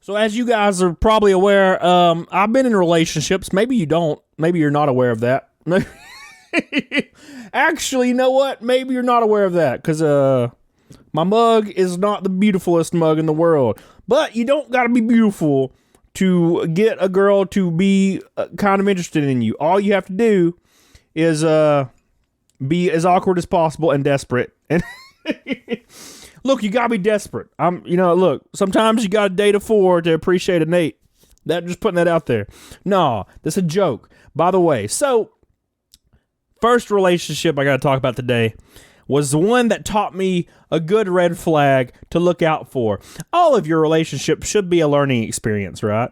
So as you guys are probably aware, I've been in relationships. Maybe you don't. Maybe you're not aware of that. Actually, you know what? Maybe you're not aware of that because my mug is not the beautifulest mug in the world. But you don't got to be beautiful to get a girl to be kind of interested in you. All you have to do is be as awkward as possible and desperate. And look, you gotta be desperate. Look, sometimes you gotta date a 4 to appreciate an 8. Just putting that out there. No, that's a joke. By the way, so first relationship I gotta talk about today was the one that taught me a good red flag to look out for. All of your relationships should be a learning experience, right?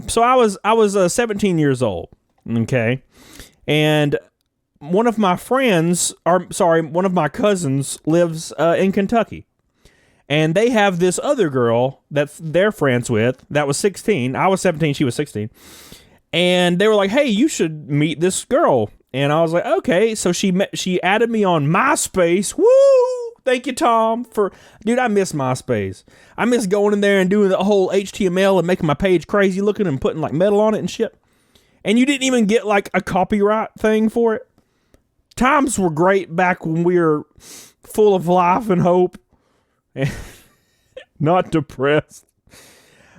So I was 17 years old, okay? And one of my cousins lives in Kentucky. And they have this other girl that they're friends with that was 16. I was 17, she was 16. And they were like, hey, you should meet this girl. And I was like, okay. So she added me on MySpace. Woo! Thank you, Tom. Dude, I miss MySpace. I miss going in there and doing the whole HTML and making my page crazy looking and putting like metal on it and shit. And you didn't even get like a copyright thing for it. Times were great back when we were full of life and hope and not depressed.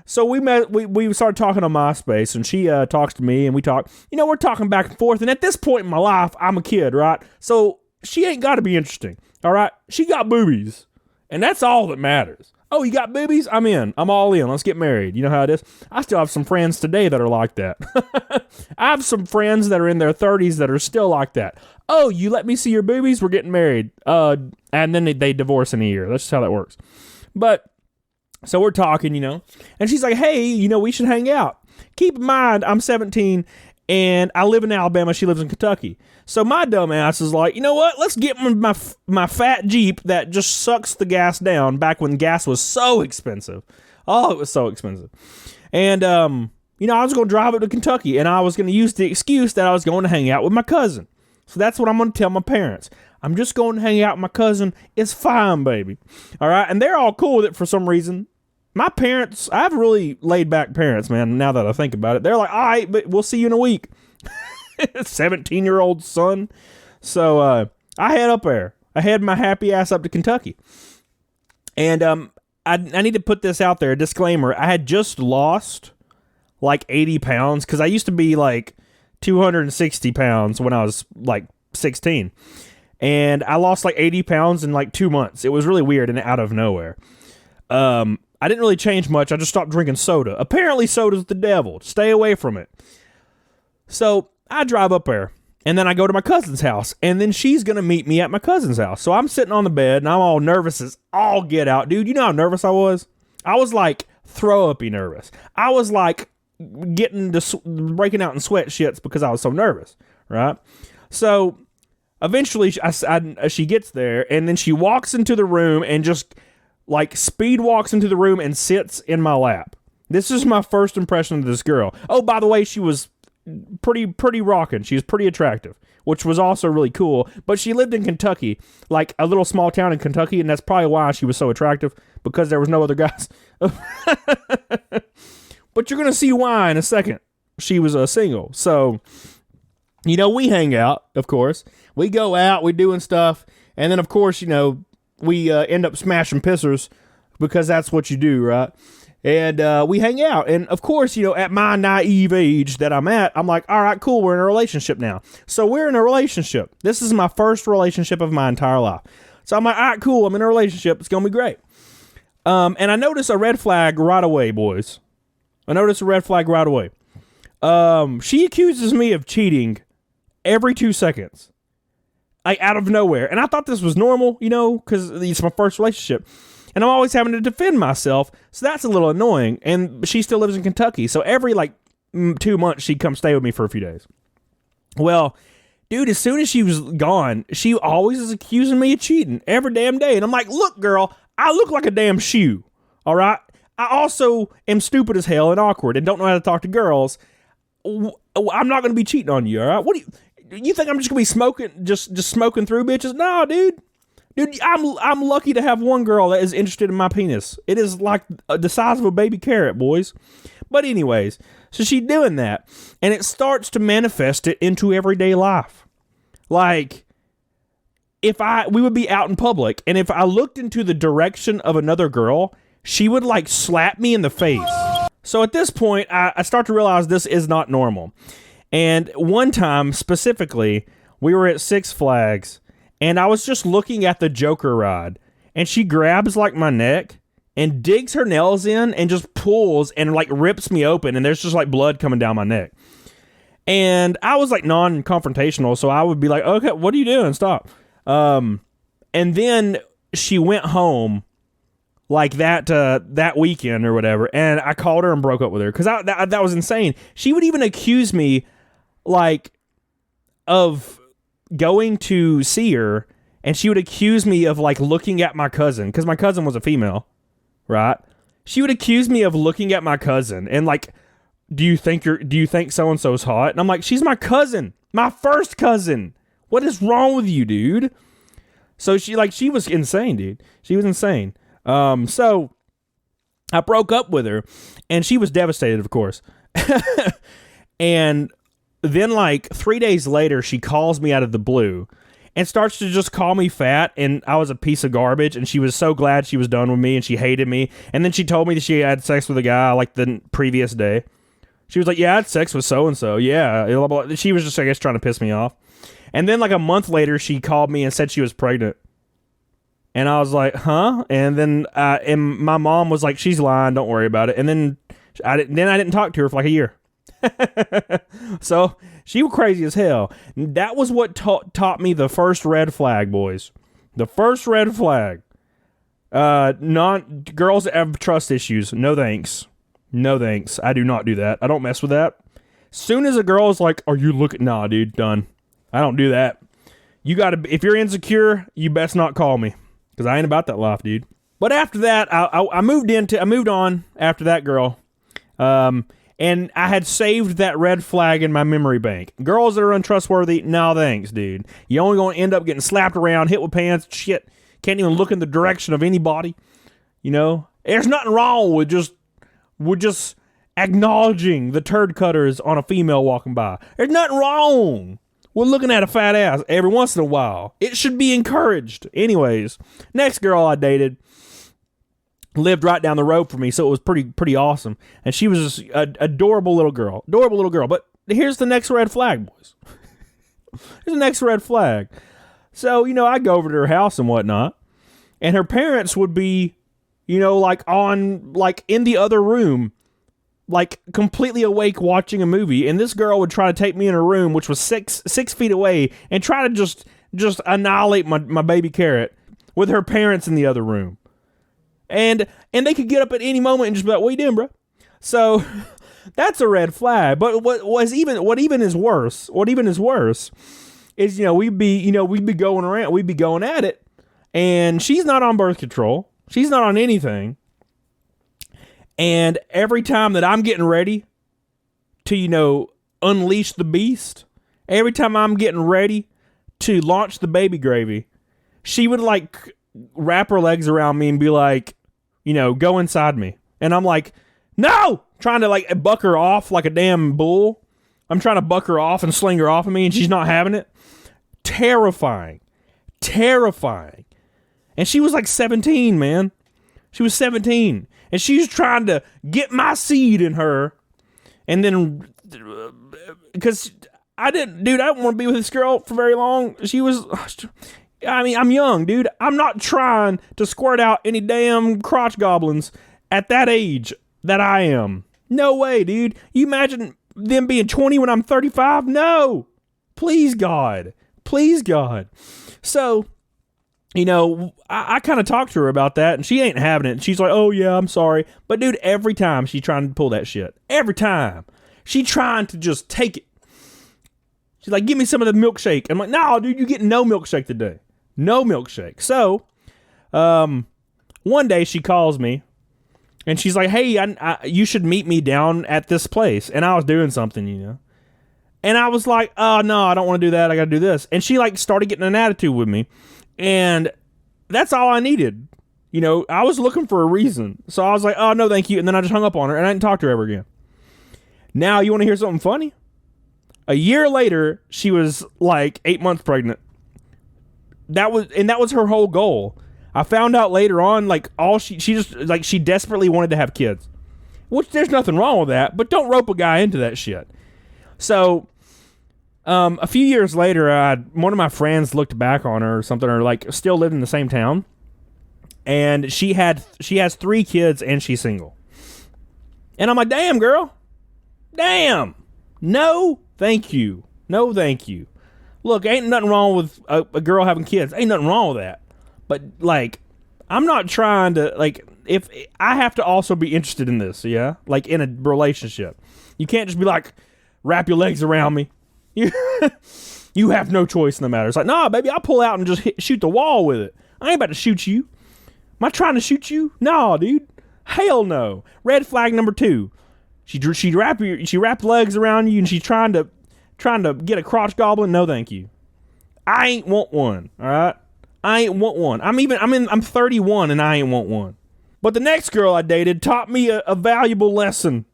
So we started talking on MySpace, and she talks to me, and we talk. We're talking back and forth. And at this point in my life, I'm a kid, right? So she ain't got to be interesting, all right? She got boobies, and that's all that matters. Oh, you got boobies? I'm in. I'm all in. Let's get married. You know how it is? I still have some friends today that are like that. I have some friends that are in their 30s that are still like that. Oh, you let me see your boobies? We're getting married. And then they divorce in a year. That's just how that works. But, so we're talking, and she's like, hey, we should hang out. Keep in mind, I'm 17, and I live in Alabama. She lives in Kentucky. So my dumb ass is like, you know what? Let's get my fat Jeep that just sucks the gas down back when gas was so expensive. Oh, it was so expensive. And, I was going to drive up to Kentucky, and I was going to use the excuse that I was going to hang out with my cousin. So that's what I'm going to tell my parents. I'm just going to hang out with my cousin. It's fine, baby. All right? And they're all cool with it for some reason. My parents, I have really laid back parents, man, now that I think about it. They're like, all right, but we'll see you in a week. 17-year-old son. So I head up there. I head my happy ass up to Kentucky. And I need to put this out there, a disclaimer. I had just lost like 80 pounds because I used to be like 260 pounds when I was like 16. And I lost like 80 pounds in like 2 months. It was really weird and out of nowhere. I didn't really change much. I just stopped drinking soda. Apparently soda's the devil. Stay away from it. So I drive up there, and then I go to my cousin's house, and then she's going to meet me at my cousin's house. So I'm sitting on the bed, and I'm all nervous as all get out. Dude, you know how nervous I was? I was like throw-up-y nervous. I was like breaking out in sweat shits because I was so nervous, right? So eventually she gets there, and then she walks into the room and just like speed walks into the room and sits in my lap. This is my first impression of this girl. Oh, by the way, she was pretty rocking. She was pretty attractive, which was also really cool. But she lived in Kentucky, like a little small town in Kentucky, and that's probably why she was so attractive, because there was no other guys. But you're going to see why in a second. She was single. So, we hang out, of course. We go out, we doing stuff, and then, of course, we end up smashing pissers because that's what you do, right? And we hang out. And, of course, at my naive age that I'm at, I'm like, all right, cool, we're in a relationship now. So we're in a relationship. This is my first relationship of my entire life. So I'm like, all right, cool, I'm in a relationship. It's going to be great. And I notice a red flag right away, boys. I notice a red flag right away. She accuses me of cheating every 2 seconds. Like, out of nowhere. And I thought this was normal, because it's my first relationship. And I'm always having to defend myself, so that's a little annoying. And she still lives in Kentucky, so every, 2 months, she'd come stay with me for a few days. Well, dude, as soon as she was gone, she always is accusing me of cheating every damn day. And I'm like, look, girl, I look like a damn shoe, all right? I also am stupid as hell and awkward and don't know how to talk to girls. I'm not going to be cheating on you, all right? What do you think I'm just going to be smoking, just smoking through bitches? No, dude. Dude, I'm lucky to have one girl that is interested in my penis. It is like the size of a baby carrot, boys. But anyways, so she's doing that, and it starts to manifest it into everyday life. Like, we would be out in public, and if I looked into the direction of another girl, she would like slap me in the face. So at this point, I start to realize this is not normal. And one time specifically, we were at Six Flags, and I was just looking at the Joker ride, and she grabs like my neck and digs her nails in and just pulls and like rips me open, and there's just like blood coming down my neck. And I was like non-confrontational, so I would be like, okay, what are you doing? Stop. And then she went home like that weekend or whatever, and I called her and broke up with her because that was insane. She would even accuse me like of going to see her, and she would accuse me of like looking at my cousin because my cousin was a female, right? She would accuse me of looking at my cousin and like, do you think so and so's hot? And I'm like, she's my cousin, my first cousin. What is wrong with you, dude? So she was insane, dude. She was insane. So I broke up with her, and she was devastated, of course. And then like 3 days later, she calls me out of the blue and starts to just call me fat, and I was a piece of garbage, and she was so glad she was done with me, and she hated me. And then she told me that she had sex with a guy like the previous day. She was like, yeah, I had sex with so-and-so. Yeah. Blah, blah, blah. She was just, I guess, trying to piss me off. And then like a month later, she called me and said she was pregnant. And I was like, huh? And then and my mom was like, she's lying, don't worry about it. And then I didn't talk to her for like a year. So she was crazy as hell. That was what taught me the first red flag, boys. The first red flag. Girls that have trust issues, no thanks. No thanks. I do not do that. I don't mess with that. Soon as a girl is like, are you looking? Nah, dude, done. I don't do that. If you're insecure, you best not call me. Because I ain't about that life, dude. But after that, I moved on after that girl. And I had saved that red flag in my memory bank. Girls that are untrustworthy, no thanks, dude. You only going to end up getting slapped around, hit with pants, shit. Can't even look in the direction of anybody. You know? There's nothing wrong with just acknowledging the turd cutters on a female walking by. There's nothing wrong. We're looking at a fat ass every once in a while. It should be encouraged. Anyways, next girl I dated lived right down the road from me, so it was pretty awesome. And she was just an adorable little girl. But here's the next red flag, boys. Here's the next red flag. So, I go over to her house and whatnot, and her parents would be, like in the other room, like completely awake watching a movie, and this girl would try to take me in her room, which was six feet away, and try to just annihilate my baby carrot with her parents in the other room. And they could get up at any moment and just be like, what you doing, bro? So that's a red flag. But what even is worse is, we'd be going around, we'd be going at it, and she's not on birth control. She's not on anything. And every time that I'm getting ready to, unleash the beast, every time I'm getting ready to launch the baby gravy, she would like wrap her legs around me and be like, go inside me. And I'm like, no, trying to like buck her off like a damn bull. I'm trying to buck her off and sling her off of me, and she's not having it. Terrifying. And she was like 17, man. She was 17. And she's trying to get my seed in her. And then, because I didn't want to be with this girl for very long. I'm young, dude. I'm not trying to squirt out any damn crotch goblins at that age that I am. No way, dude. You imagine them being 20 when I'm 35? No. Please, God. So, I kind of talked to her about that, and she ain't having it. She's like, oh, yeah, I'm sorry. But, dude, every time she's trying to pull that shit. Every time. She's trying to just take it. She's like, give me some of the milkshake. I'm like, no, dude, you get no milkshake today. No milkshake. So, one day she calls me, and she's like, hey, you should meet me down at this place. And I was doing something, And I was like, oh, no, I don't want to do that. I got to do this. And she, like, started getting an attitude with me. And that's all I needed. You know, I was looking for a reason. So I was like, oh, no, thank you. And then I just hung up on her and I didn't talk to her ever again. Now, you want to hear something funny? A year later, she was like 8 months pregnant. That was her whole goal. I found out later on, like, she desperately wanted to have kids. Which, there's nothing wrong with that, but don't rope a guy into that shit. So, a few years later, one of my friends looked back on her or something, or like still lived in the same town. And she has 3 kids and she's single. And I'm like, damn, girl. Damn. No, thank you. No, thank you. Look, ain't nothing wrong with a girl having kids. Ain't nothing wrong with that. But, like, I'm not trying to, like, if I have to also be interested in this, yeah? Like, in a relationship. You can't just be like, wrap your legs around me. You have no choice in the matter. It's like, nah, baby, I'll pull out and just shoot the wall with it. I ain't about to shoot you. Am I trying to shoot you? Nah, dude. Hell no. Red flag number 2. She wrapped legs around you and she's trying to get a crotch goblin. No, thank you. I ain't want one. All right. I ain't want one. I'm 31 and I ain't want one. But the next girl I dated taught me a valuable lesson.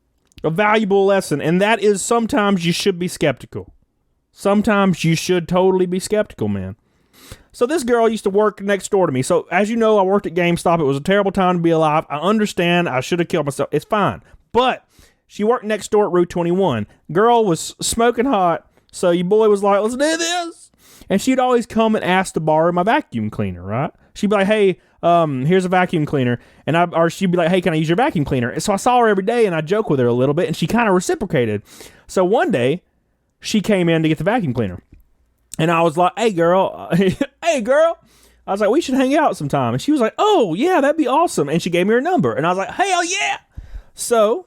A valuable lesson. And that is sometimes you should be skeptical. Sometimes you should totally be skeptical, man. So this girl used to work next door to me. So as you know, I worked at GameStop. It was a terrible time to be alive. I understand. I should have killed myself. It's fine. But she worked next door at Route 21. Girl was smoking hot. So your boy was like, let's do this. And she'd always come and ask to borrow my vacuum cleaner, right? She'd be like, hey, here's a vacuum cleaner. Or she'd be like, hey, can I use your vacuum cleaner? And so I saw her every day and I joke with her a little bit and she kind of reciprocated. So one day she came in to get the vacuum cleaner. And I was like, hey, girl. Hey, girl. I was like, we should hang out sometime. And she was like, oh, yeah, that'd be awesome. And she gave me her number. And I was like, hell yeah. So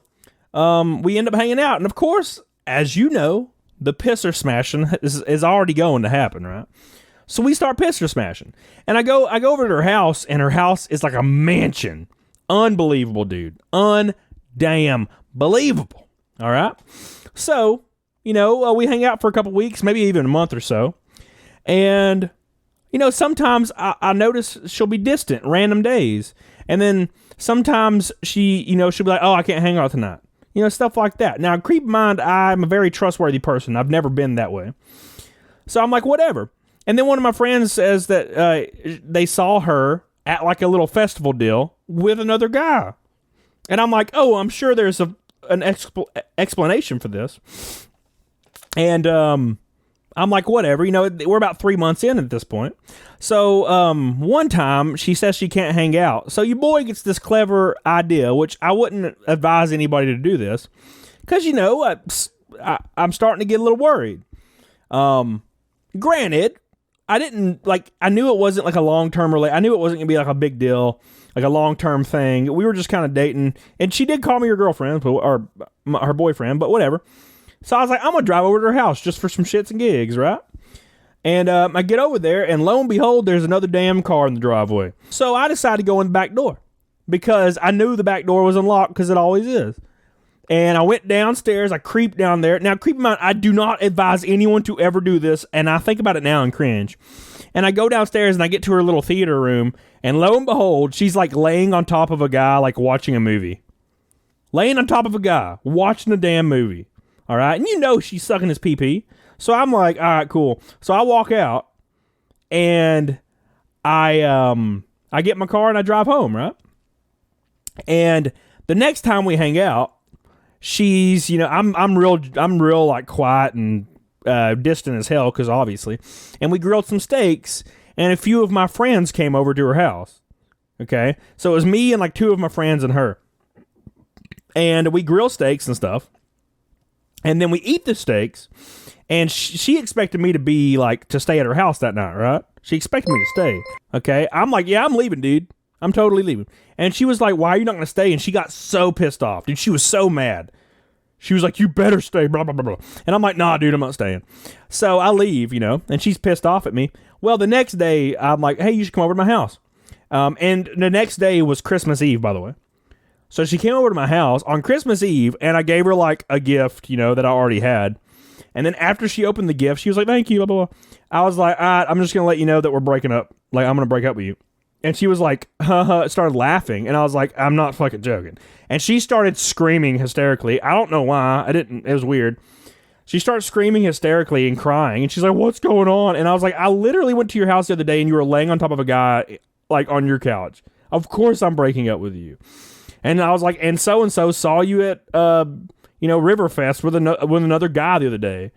we end up hanging out. And, of course, as you know, the pisser smashing is already going to happen, right? So we start pisser smashing. And I go over to her house, and her house is like a mansion. Unbelievable, dude. Undamn believable. All right? So, you know, we hang out for a couple weeks, maybe even a month or so. And, you know, sometimes I notice she'll be distant random days. And then sometimes she'll be like, oh, I can't hang out tonight. You know, stuff like that. Now, keep in mind, I'm a very trustworthy person. I've never been that way. So I'm like, whatever. And then one of my friends says that they saw her at like a little festival deal with another guy. And I'm like, oh, I'm sure there's an explanation for this. And I'm like, whatever. You know, we're about 3 months in at this point. So one time she says she can't hang out. So your boy gets this clever idea, which I wouldn't advise anybody to do this. Because, you know, I'm starting to get a little worried. Granted, I knew it wasn't like a long-term I knew it wasn't going to be like a big deal, like a long-term thing. We were just kind of dating. And she did call me her girlfriend, or her boyfriend, but whatever. So I was like, I'm going to drive over to her house just for some shits and gigs, right? And I get over there, and lo and behold, there's another damn car in the driveway. So I decided to go in the back door because I knew the back door was unlocked because it always is. And I went downstairs. I creeped down there. Now, keep in mind, I do not advise anyone to ever do this, and I think about it now and cringe. And I go downstairs, and I get to her little theater room, and lo and behold, she's like laying on top of a guy, like watching a movie. Laying on top of a guy, watching a damn movie. All right? And you know she's sucking his pee-pee. So I'm like, all right, cool. So I walk out, and I get in my car, and I drive home, right? And the next time we hang out, she's, you know, I'm real like quiet and distant as hell, because obviously. And we grilled some steaks, and a few of my friends came over to her house. Okay? So it was me and like 2 of my friends and her. And we grill steaks and stuff. And then we eat the steaks, and she expected me to stay at her house that night, right? She expected me to stay. Okay? I'm like, yeah, I'm leaving, dude. I'm totally leaving. And she was like, why are you not going to stay? And she got so pissed off. Dude, she was so mad. She was like, you better stay, blah, blah, blah, blah. And I'm like, nah, dude, I'm not staying. So I leave, you know, and she's pissed off at me. Well, the next day, I'm like, hey, you should come over to my house. And the next day was Christmas Eve, by the way. So she came over to my house on Christmas Eve, and I gave her, like, a gift, you know, that I already had. And then after she opened the gift, she was like, thank you, blah, blah, blah. I was like, all right, I'm just going to let you know that we're breaking up. Like, I'm going to break up with you. And she was like, started laughing. And I was like, I'm not fucking joking. And she started screaming hysterically. I don't know why. It was weird. She starts screaming hysterically and crying. And she's like, what's going on? And I was like, I literally went to your house the other day and you were laying on top of a guy, like on your couch. Of course I'm breaking up with you. And I was like, and so saw you at, Riverfest with another guy the other day.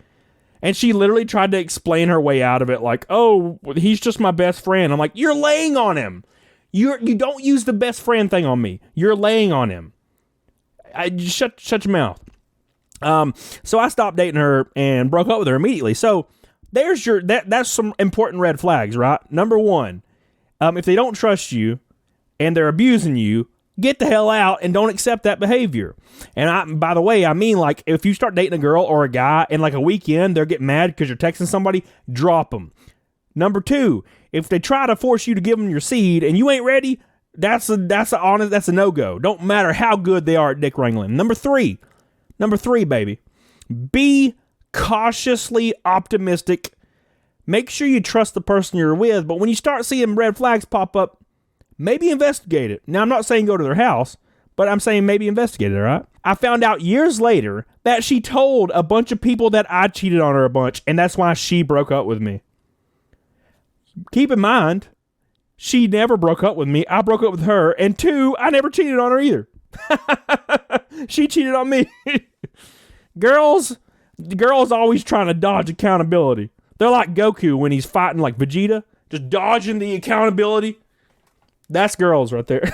And she literally tried to explain her way out of it, like, oh, he's just my best friend. I'm like, you're laying on him. You don't use the best friend thing on me. You're laying on him. Shut your mouth. So I stopped dating her and broke up with her immediately. So there's that's some important red flags, right? Number one, if they don't trust you and they're abusing you, get the hell out and don't accept that behavior. And by the way, I mean, like, if you start dating a girl or a guy and like a weekend, they're getting mad because you're texting somebody, drop them. Number two, if they try to force you to give them your seed and you ain't ready, that's a no-go. Don't matter how good they are at dick wrangling. Number three, baby, be cautiously optimistic. Make sure you trust the person you're with, but when you start seeing red flags pop up, maybe investigate it. Now, I'm not saying go to their house, but I'm saying maybe investigate it, all right? I found out years later that she told a bunch of people that I cheated on her a bunch, and that's why she broke up with me. Keep in mind, she never broke up with me. I broke up with her, and two, I never cheated on her either. She cheated on me. Girls always trying to dodge accountability. They're like Goku when he's fighting like Vegeta, just dodging the accountability. That's girls right there.